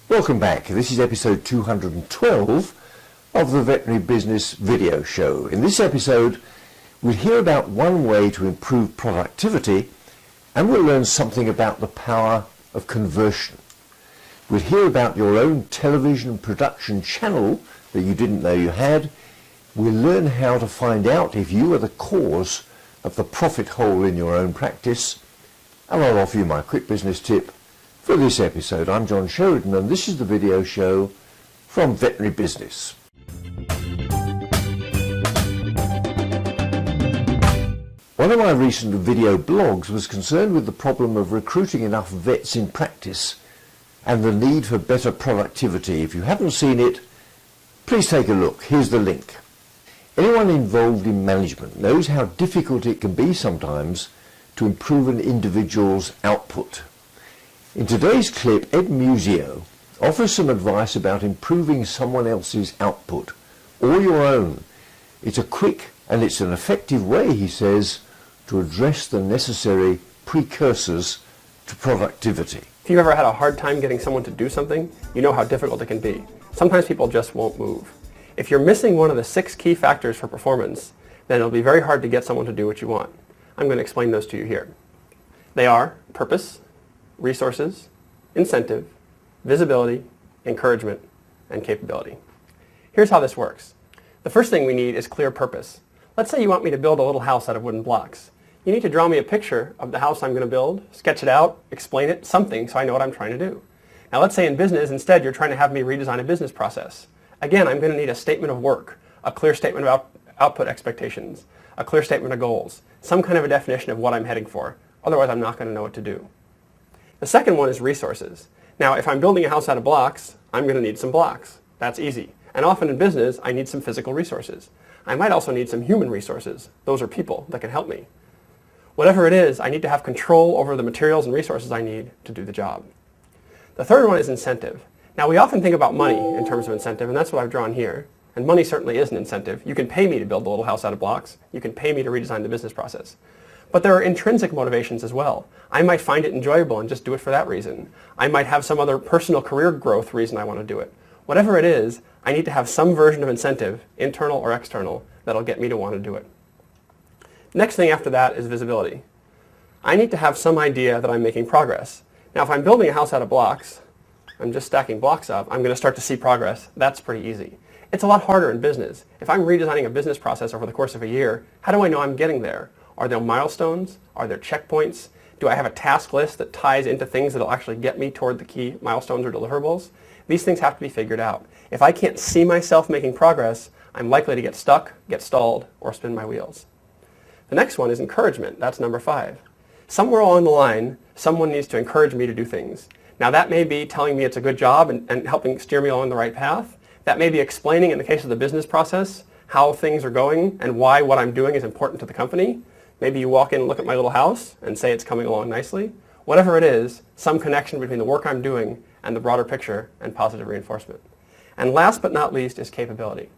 Welcome back. This is episode 212 of the Veterinary Business video show. In this episode, we'll hear about one way to improve productivity, and we'll learn something about the power of conversion. We'll hear about your own television production channel that you didn't know you had. We'll learn how to find out if you are the cause of the profit hole in your own practice, and I'll offer you my quick business tip for this episode. I'm John Sheridan, and this is the video show from Veterinary Business. One of my recent video blogs was concerned with the problem of recruiting enough vets in practice and the need for better productivity. If you haven't seen it, please take a look. Here's the link. Anyone involved in management knows how difficult it can be sometimes to improve an individual's output. In today's clip, Ed Musio offers some advice about improving someone else's output or your own. It's a quick and it's an effective way, he says, to address the necessary precursors to productivity. If you've ever had a hard time getting someone to do something, you know how difficult it can be. Sometimes people just won't move. If you're missing one of the 6 key factors for performance, then it'll be very hard to get someone to do what you want. I'm going to explain those to you here. They are purpose, resources, incentive, visibility, encouragement, and capability. Here's how this works. The first thing we need is clear purpose. Let's say you want me to build a little house out of wooden blocks. You need to draw me a picture of the house I'm going to build, sketch it out, explain it, something, so I know what I'm trying to do. Now let's say in business, instead, you're trying to have me redesign a business process. Again, I'm going to need a statement of work, a clear statement of output expectations, a clear statement of goals, some kind of a definition of what I'm heading for. Otherwise, I'm not going to know what to do. The second one is resources. Now, if I'm building a house out of blocks, I'm going to need some blocks. That's easy. And often in business, I need some physical resources. I might also need some human resources. Those are people that can help me. Whatever it is, I need to have control over the materials and resources I need to do the job. The third one is incentive. Now, we often think about money in terms of incentive, and that's what I've drawn here. And money certainly is an incentive. You can pay me to build a little house out of blocks. You can pay me to redesign the business process. But there are intrinsic motivations as well. I might find it enjoyable and just do it for that reason. I might have some other personal career growth reason I want to do it. Whatever it is, I need to have some version of incentive, internal or external, that'll get me to want to do it. Next thing after that is visibility. I need to have some idea that I'm making progress. Now, if I'm building a house out of blocks, I'm just stacking blocks up, I'm going to start to see progress. That's pretty easy. It's a lot harder in business. If I'm redesigning a business process over the course of a year, how do I know I'm getting there? Are there milestones? Are there checkpoints? Do I have a task list that ties into things that will actually get me toward the key milestones or deliverables? These things have to be figured out. If I can't see myself making progress, I'm likely to get stuck, get stalled, or spin my wheels. The next one is encouragement. That's number 5. Somewhere along the line, someone needs to encourage me to do things. Now, that may be telling me it's a good job and helping steer me along the right path. That may be explaining, in the case of the business process, how things are going and why what I'm doing is important to the company. Maybe you walk in and look at my little house and say it's coming along nicely. Whatever it is, some connection between the work I'm doing and the broader picture and positive reinforcement. And last but not least is capability.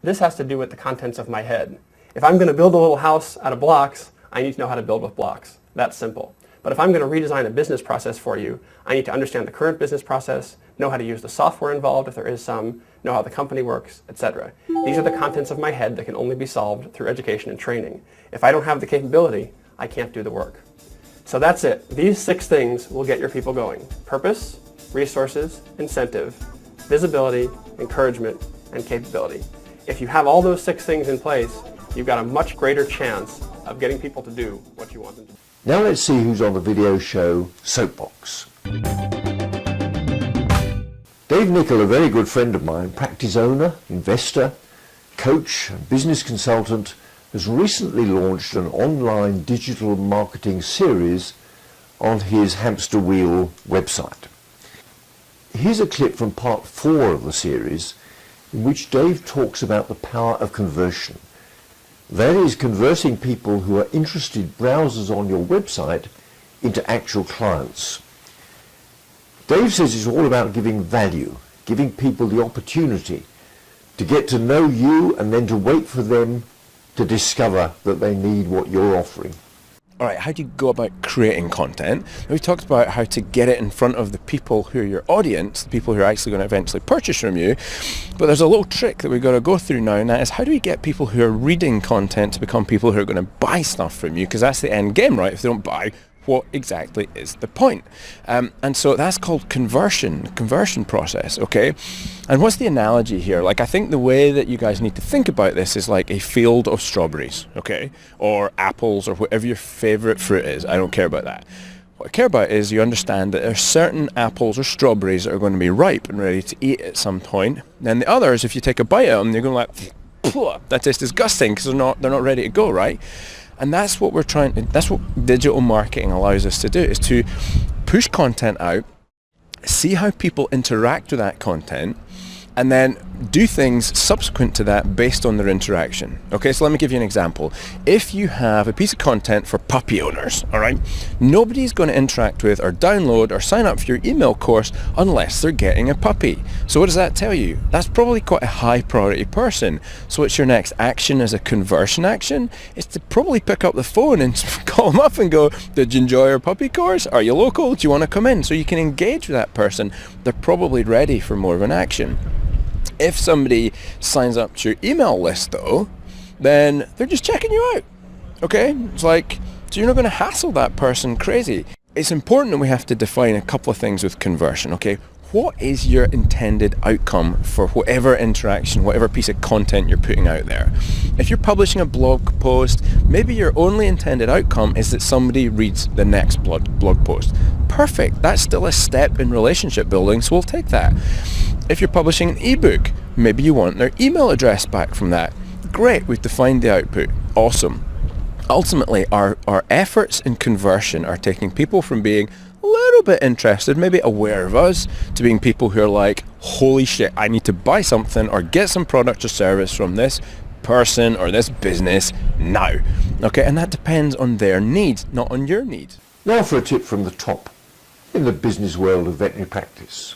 This has to do with the contents of my head. If I'm going to build a little house out of blocks, I need to know how to build with blocks. That's simple. But if I'm going to redesign a business process for you, I need to understand the current business process, know how to use the software involved if there is some, know how the company works, etc. These are the contents of my head that can only be solved through education and training. If I don't have the capability, I can't do the work. So that's it. These 6 things will get your people going. Purpose, resources, incentive, visibility, encouragement, and capability. If you have all those 6 things in place, you've got a much greater chance of getting people to do what you want them to do. Now let's see who's on the video show Soapbox. Dave Nicol, a very good friend of mine, practice owner, investor, coach, and business consultant, has recently launched an online digital marketing series on his hamster wheel website. Here's a clip from part 4 of the series in which Dave talks about the power of conversion. That is, converting people who are interested browsers on your website into actual clients. Dave says it's all about giving value, giving people the opportunity to get to know you and then to wait for them to discover that they need what you're offering. All right, how do you go about creating content? We talked about how to get it in front of the people who are your audience, the people who are actually going to eventually purchase from you. But there's a little trick that we've got to go through now, and that is how do we get people who are reading content to become people who are going to buy stuff from you? Because that's the end game, right? If they don't buy, what exactly is the point? And so that's called conversion process, okay? And what's the analogy here? Like, I think the way that you guys need to think about this is like a field of strawberries, okay? Or apples, or whatever your favorite fruit is. I don't care about that. What I care about is you understand that there are certain apples or strawberries that are going to be ripe and ready to eat at some point. Then the others, if you take a bite of them, you're going to like, that tastes disgusting because they're not ready to go, right? And that's what that's what digital marketing allows us to do, is to push content out, see how people interact with that content, and then do things subsequent to that based on their interaction. Okay, so let me give you an example. If you have a piece of content for puppy owners, all right, nobody's going to interact with or download or sign up for your email course unless they're getting a puppy. So what does that tell you? That's probably quite a high priority person. So what's your next action as a conversion action? It's to probably pick up the phone and call them up and go, did you enjoy our puppy course? Are you local? Do you want to come in? So you can engage with that person. They're probably ready for more of an action. If somebody signs up to your email list though, then they're just checking you out, okay? It's like, so you're not going to hassle that person crazy. It's important that we have to define a couple of things with conversion, okay? What is your intended outcome for whatever interaction, whatever piece of content you're putting out there? If you're publishing a blog post, maybe your only intended outcome is that somebody reads the next blog post. Perfect, that's still a step in relationship building, so we'll take that. If you're publishing an ebook, maybe you want their email address back from that. Great, we've defined the output. Awesome. Ultimately, our efforts in conversion are taking people from being a little bit interested, maybe aware of us, to being people who are like, holy shit, I need to buy something or get some product or service from this person or this business now. Okay, and that depends on their needs, not on your needs. Now for a tip from the top in the business world of veterinary practice.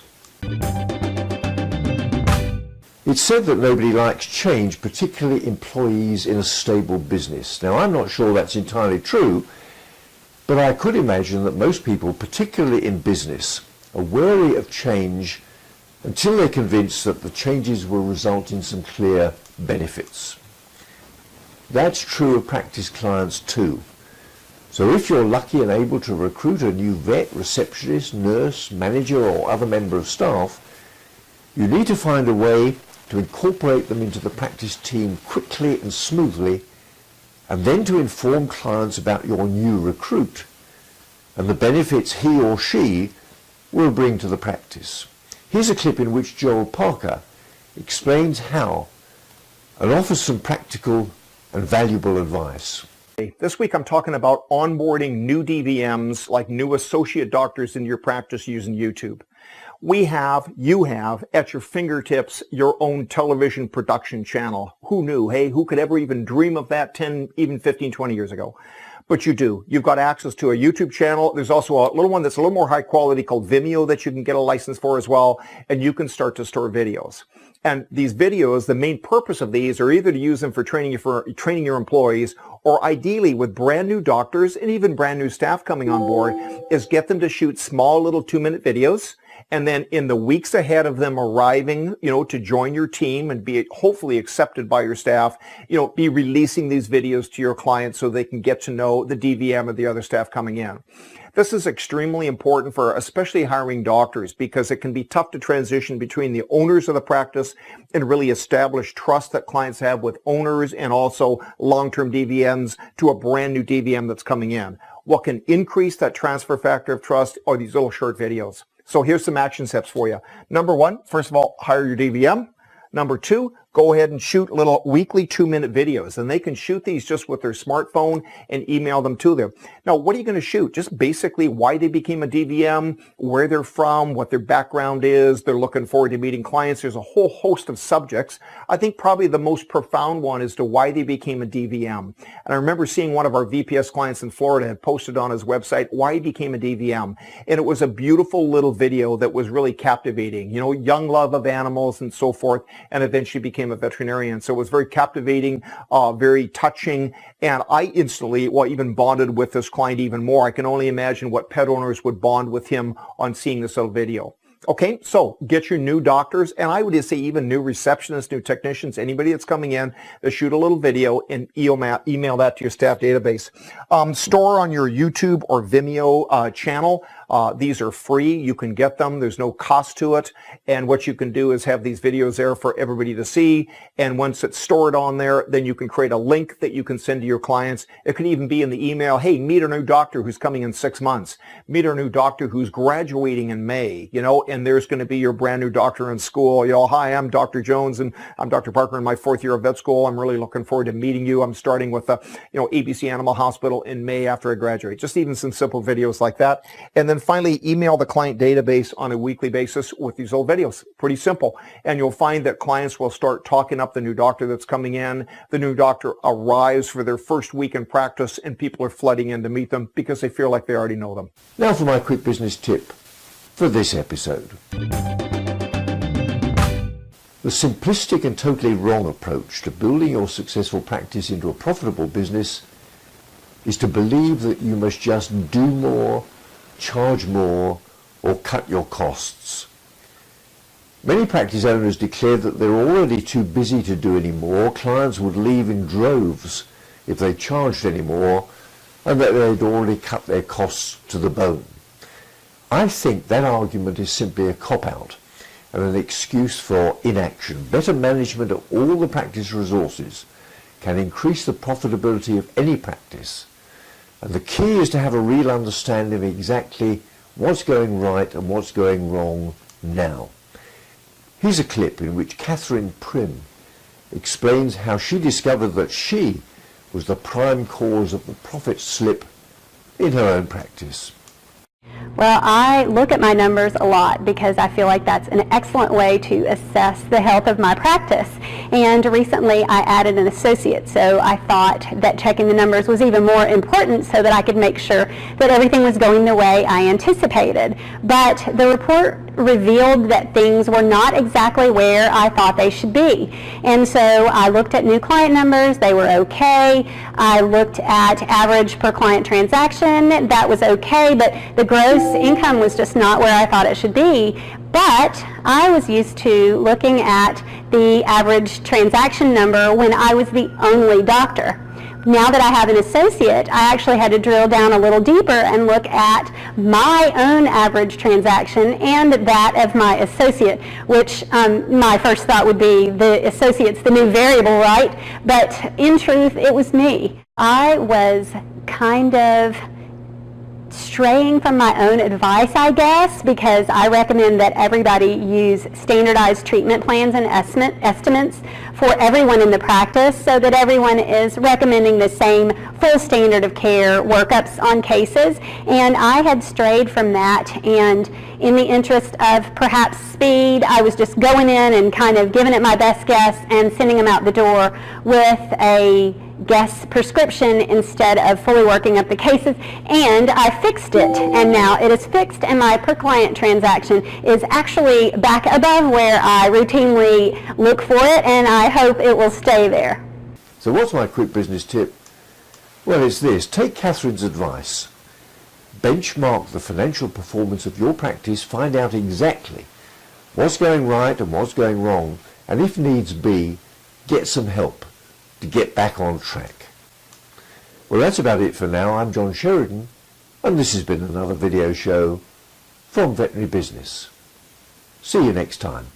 It's said that nobody likes change, particularly employees in a stable business. Now, I'm not sure that's entirely true, but I could imagine that most people, particularly in business, are wary of change until they're convinced that the changes will result in some clear benefits. That's true of practice clients too. So if you're lucky and able to recruit a new vet, receptionist, nurse, manager, or other member of staff, you need to find a way to incorporate them into the practice team quickly and smoothly, and then to inform clients about your new recruit and the benefits he or she will bring to the practice. Here's a clip in which Joel Parker explains how and offers some practical and valuable advice. This week I'm talking about onboarding new DVMs, like new associate doctors into your practice using YouTube. You have at your fingertips your own television production channel. Who knew? Hey, who could ever even dream of that 10, even 15, 20 years ago? But you do. You've got access to a YouTube channel. There's also a little one that's a little more high quality called Vimeo that you can get a license for as well, and you can start to store videos. And these videos, the main purpose of these are either to use them for training your employees, or ideally with brand new doctors and even brand new staff coming on board, is get them to shoot small little 2-minute videos. And then in the weeks ahead of them arriving, to join your team and be hopefully accepted by your staff, be releasing these videos to your clients so they can get to know the DVM of the other staff coming in. This is extremely important for especially hiring doctors, because it can be tough to transition between the owners of the practice and really establish trust that clients have with owners and also long-term DVMs to a brand new DVM that's coming in. What can increase that transfer factor of trust are these little short videos. So here's some action steps for you. Number one, first of all, hire your DVM. Number two, go ahead and shoot little weekly 2-minute videos, and they can shoot these just with their smartphone and email them to them. Now, what are you going to shoot? Just basically why they became a DVM, where they're from, what their background is, they're looking forward to meeting clients. There's a whole host of subjects. I think probably the most profound one is to why they became a DVM. And I remember seeing one of our VPS clients in Florida had posted on his website why he became a DVM. And it was a beautiful little video that was really captivating, young love of animals and so forth, and eventually became became a veterinarian. So it was very captivating, very touching, and I instantly, even bonded with this client even more. I can only imagine what pet owners would bond with him on seeing this little video. Okay, so get your new doctors, and I would just say even new receptionists, new technicians, anybody that's coming in, shoot a little video and email that to your staff database. Store on your YouTube or Vimeo channel. These are free. You can get them. There's no cost to it. And what you can do is have these videos there for everybody to see. And once it's stored on there, then you can create a link that you can send to your clients. It can even be in the email, hey, meet a new doctor who's coming in 6 months. Meet a new doctor who's graduating in May, and there's going to be your brand new doctor in school. Hi, I'm Dr. Jones, and I'm Dr. Parker in my 4th year of vet school. I'm really looking forward to meeting you. I'm starting with ABC Animal Hospital in May after I graduate. Just even some simple videos like that. And then finally, email the client database on a weekly basis with these old videos. Pretty simple. And you'll find that clients will start talking up the new doctor that's coming in. The new doctor arrives for their first week in practice, and people are flooding in to meet them because they feel like they already know them. Now for my quick business tip for this episode. The simplistic and totally wrong approach to building your successful practice into a profitable business is to believe that you must just do more, charge more, or cut your costs. Many practice owners declare that they're already too busy to do any more. Clients would leave in droves if they charged any more, and that they'd already cut their costs to the bone. I think that argument is simply a cop-out and an excuse for inaction. Better management of all the practice resources can increase the profitability of any practice. And the key is to have a real understanding of exactly what's going right and what's going wrong now. Here's a clip in which Catherine Prim explains how she discovered that she was the prime cause of the profit slip in her own practice. Well, I look at my numbers a lot because I feel like that's an excellent way to assess the health of my practice. And recently I added an associate, so I thought that checking the numbers was even more important so that I could make sure that everything was going the way I anticipated. But the report revealed that things were not exactly where I thought they should be. And so I looked at new client numbers, they were okay. I looked at average per client transaction, that was okay, but the gross income was just not where I thought it should be. But I was used to looking at the average transaction number when I was the only doctor. Now that I have an associate, I actually had to drill down a little deeper and look at my own average transaction and that of my associate, which my first thought would be the associate's the new variable, right? But in truth, it was me. I was kind of straying from my own advice, I guess, because I recommend that everybody use standardized treatment plans and estimates for everyone in the practice so that everyone is recommending the same full standard of care workups on cases. And I had strayed from that, and in the interest of perhaps speed, I was just going in and kind of giving it my best guess and sending them out the door with a guess prescription instead of fully working up the cases, and I fixed it, and now it is fixed, and my per client transaction is actually back above where I routinely look for it, and I hope it will stay there. So what's my quick business tip? Well, it's this. Take Catherine's advice. Benchmark the financial performance of your practice, find out exactly what's going right and what's going wrong, and if needs be, get some help to get back on track. Well, that's about it for now. I'm John Sheridan, and this has been another video show from Veterinary Business. See you next time.